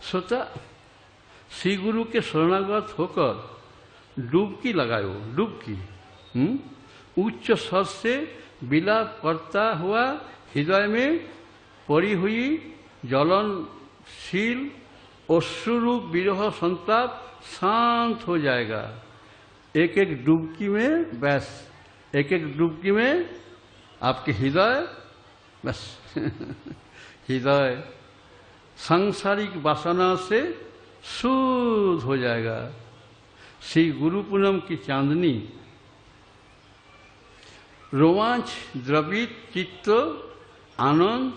सोचा श्री गुरु के शरणागत होकर डुबकी लगाओ, डुबकी। उच्च स्वर से विलाप करता हुआ हृदय में पड़ी हुई ज्वलनशील अश्रुरूप विरह संताप शांत हो जाएगा। एक एक डुबकी में बस, एक एक डुबकी में आपके हृदय बस हृदय सांसारिक वासना से शुद्ध हो जाएगा। श्री गुरु पूनम की चांदनी रोमांच द्रवित चित्त आनंद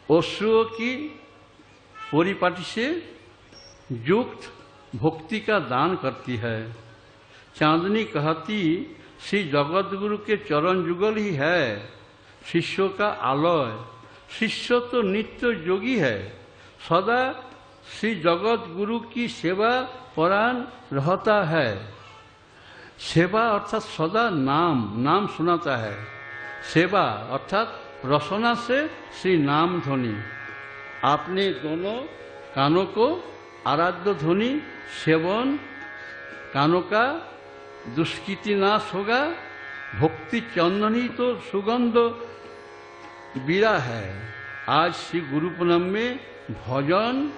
अश्रुओं की परिपाटी से युक्त भक्ति का दान करती है। चांदनी कहती श्री जगतगुरु के चरण जुगल ही है शिष्यों का आलय। शिष्य तो नित्य योगी है, सदा श्री जगत गुरु की सेवा परायण रहता है। सेवा अर्थात सदा नाम सुनाता है। सेवा अर्थात रसना से श्री नाम ध्वनि। आपने दोनों कानों को आराध्य ध्वनि सेवन, कानों का दुष्कृति नाश होगा। भक्ति चंदनी तो सुगंध बीड़ा है। आज श्री गुरु पूनम में भजन